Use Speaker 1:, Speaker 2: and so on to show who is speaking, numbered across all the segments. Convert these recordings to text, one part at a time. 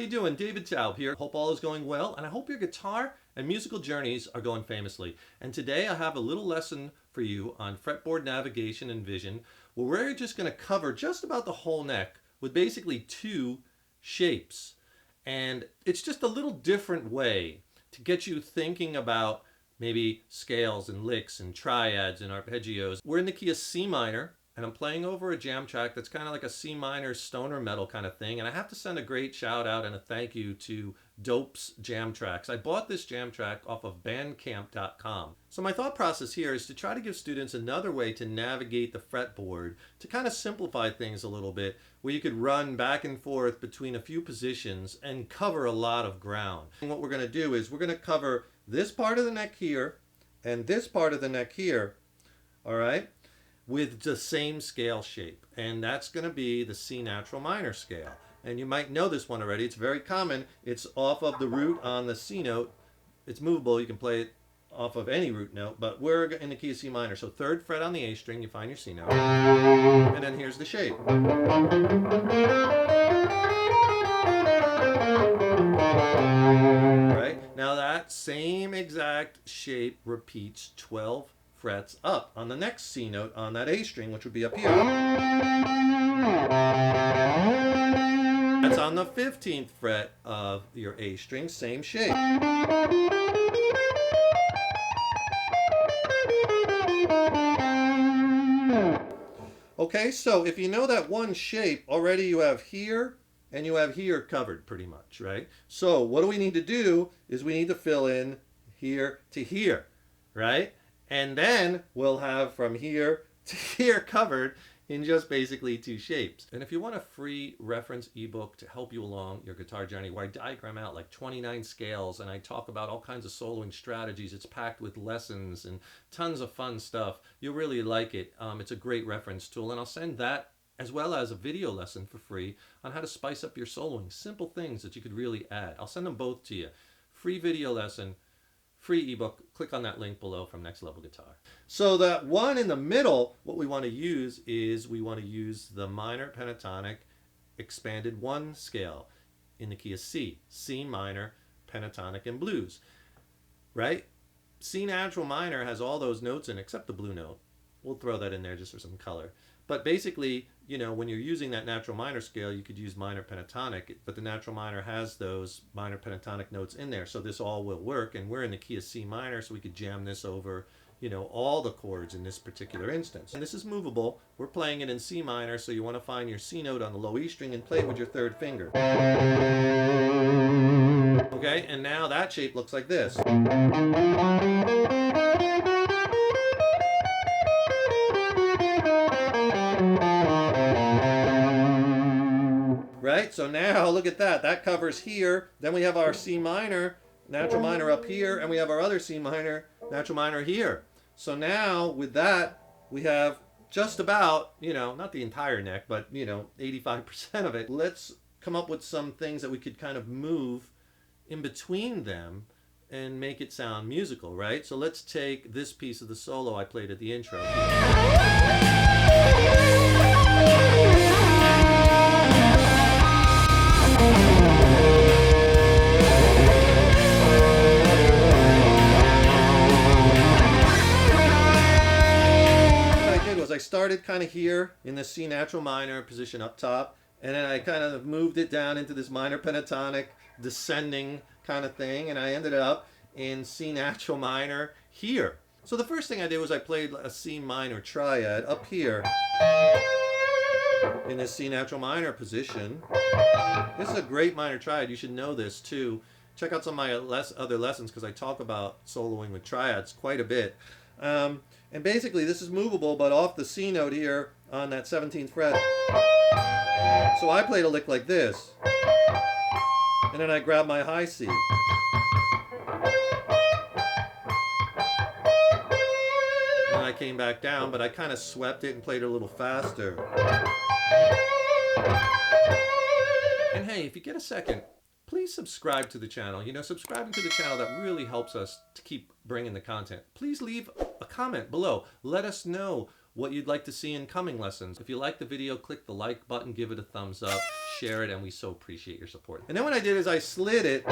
Speaker 1: you doing? David Taub here. Hope all is going well, and I hope your guitar and musical journeys are going famously. And today I have a little lesson for you on fretboard navigation and vision, where we're just going to cover just about the whole neck with basically two shapes. And it's just a little different way to get you thinking about maybe scales and licks and triads and arpeggios. We're in the key of C minor, and I'm playing over a jam track that's kind of like a C minor stoner metal kind of thing. And I have to send a great shout out and a thank you to Dope's Jam Tracks. I bought this jam track off of bandcamp.com. So my thought process here is to try to give students another way to navigate the fretboard, to kind of simplify things a little bit, where you could run back and forth between a few positions and cover a lot of ground. And what we're going to do is we're going to cover this part of the neck here and this part of the neck here, all right, with the same scale shape. And that's going to be the C natural minor scale. And you might know this one already. It's very common. It's off of the root on the C note. It's movable. You can play it off of any root note, but we're in the key of C minor. So third fret on the A string, you find your C note. And then here's the shape. Right? Now that same exact shape repeats 12 frets up on the next C note on that A string, which would be up here. That's on the 15th fret of your A string, same shape. Okay, so if you know that one shape, already you have here and you have here covered pretty much, right? So what do we need to do is we need to fill in here to here, right? And then we'll have from here to here covered in just basically two shapes. And if you want a free reference ebook to help you along your guitar journey, where I diagram out like 29 scales and I talk about all kinds of soloing strategies, it's packed with lessons and tons of fun stuff. You'll really like it. It's a great reference tool, and I'll send that as well as a video lesson for free on how to spice up your soloing. Simple things that you could really add. I'll send them both to you. Free video lesson, free ebook. Click on that link below from Next Level Guitar. So that one in the middle, what we want to use is we want to use the minor pentatonic expanded 1 scale in the key of C. C minor, pentatonic, and blues. Right? C natural minor has all those notes in except the blue note. We'll throw that in there just for some color. But basically, you know, when you're using that natural minor scale, you could use minor pentatonic, but the natural minor has those minor pentatonic notes in there. So this all will work, and we're in the key of C minor, so we could jam this over, you know, all the chords in this particular instance. And this is movable. We're playing it in C minor, so you want to find your C note on the low E string and play it with your third finger. Okay, and now that shape looks like this. Right, so now look at that. That covers here. Then we have our C minor, natural minor up here, and we have our other C minor, natural minor here. So now with that, we have just about, you know, not the entire neck, but, you know, 85% of it. Let's come up with some things that we could kind of move in between them and make it sound musical, right? So let's take this piece of the solo I played at the intro. I started kind of here in the C natural minor position up top, and then I kind of moved it down into this minor pentatonic descending kind of thing, and I ended up in C natural minor here. So the first thing I did was I played a C minor triad up here in this C natural minor position. This is a great minor triad. You should know this too. Check out some of my other lessons, because I talk about soloing with triads quite a bit. And basically this is movable, but off the C note here on that 17th fret. So I played a lick like this, and then I grabbed my high C. And I came back down, but I kind of swept it and played it a little faster. And hey, if you get a second, please subscribe to the channel. You know, subscribing to the channel, that really helps us to keep bringing the content. Please leave a comment below. Let us know what you'd like to see in coming lessons. If you like the video, click the like button, give it a thumbs up, share it, and we so appreciate your support. And then what I did is I slid it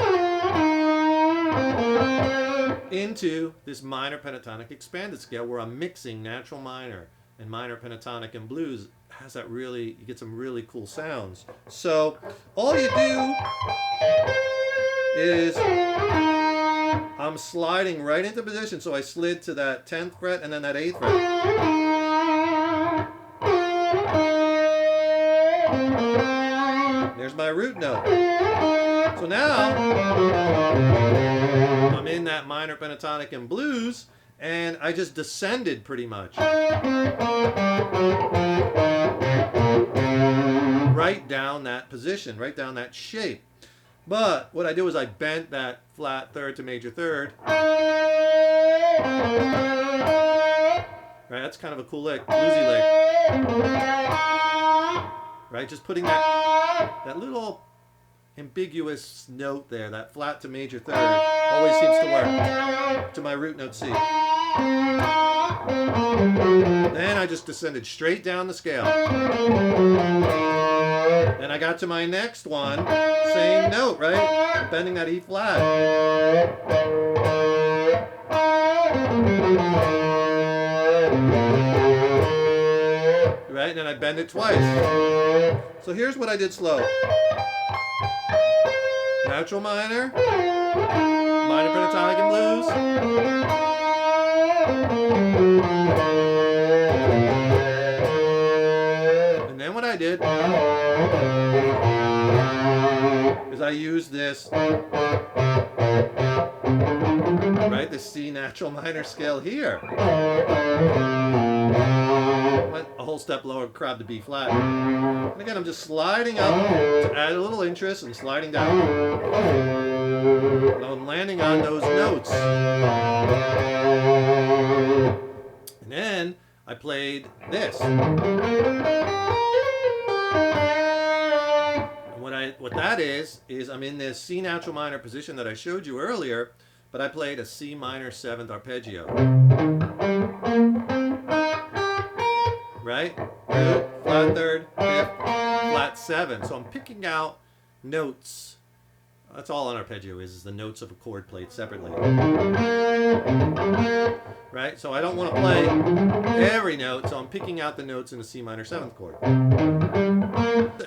Speaker 1: into this minor pentatonic expanded scale where I'm mixing natural minor and minor pentatonic and blues. Has that really, you get some really cool sounds. So all you do is I'm sliding right into position. So I slid to that 10th fret and then that 8th fret. There's my root note. So now I'm in that minor pentatonic and blues, and I just descended pretty much right down that position, right down that shape. But what I did was I bent that flat third to major third. Right, that's kind of a cool lick, bluesy lick. Right, just putting that little ambiguous note there, that flat to major third, always seems to work to my root note C. Then I just descended straight down the scale. Then I got to my next one, same note, right? Bending that E flat. Right, and then I bend it twice. So here's what I did slow. Natural minor, minor pentatonic and blues. And then what I did is I used this, right, the C natural minor scale here. Went a whole step lower, crab to B flat. And again, I'm just sliding up to add a little interest and sliding down. And I'm landing on those notes. And then I played this. And what that is I'm in this C natural minor position that I showed you earlier, but I played a C minor 7th arpeggio. Right? Root, flat third, fifth, flat 7. So I'm picking out notes. That's all an arpeggio is the notes of a chord played separately. Right? So I don't want to play every note, so I'm picking out the notes in a C minor 7th chord.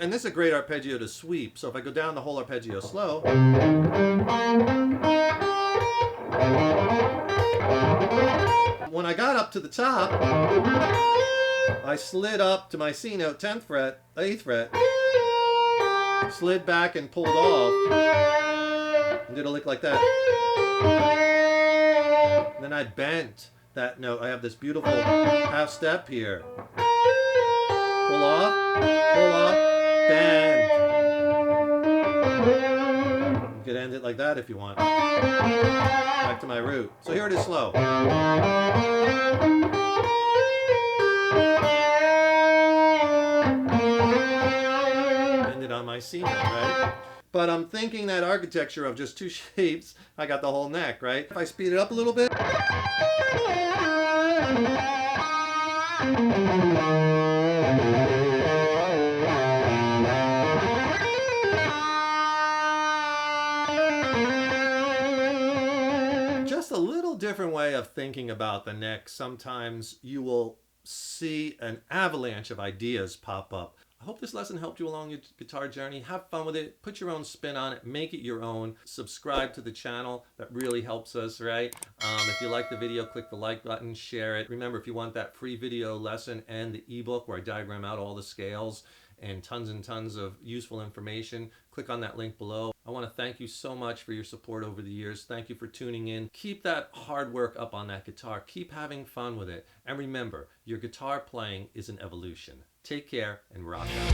Speaker 1: And this is a great arpeggio to sweep. So if I go down the whole arpeggio slow, when I got up to the top, I slid up to my C note, 10th fret, 8th fret, slid back and pulled off, and did a lick like that. And then I bent that note. I have this beautiful half step here. Pull off, bend. You could end it like that if you want. Back to my root. So here it is slow. Ended on my C note, right? But I'm thinking that architecture of just two shapes, I got the whole neck, right? If I speed it up a little bit. Just a little different way of thinking about the neck. Sometimes you will see an avalanche of ideas pop up. I hope this lesson helped you along your guitar journey. Have fun with it. Put your own spin on it. Make it your own. Subscribe to the channel. That really helps us, right? If you like the video, click the like button, share it. Remember, if you want that free video lesson and the ebook where I diagram out all the scales and tons of useful information, click on that link below. I want to thank you so much for your support over the years. Thank you for tuning in. Keep that hard work up on that guitar. Keep having fun with it. And remember, your guitar playing is an evolution. Take care and rock out.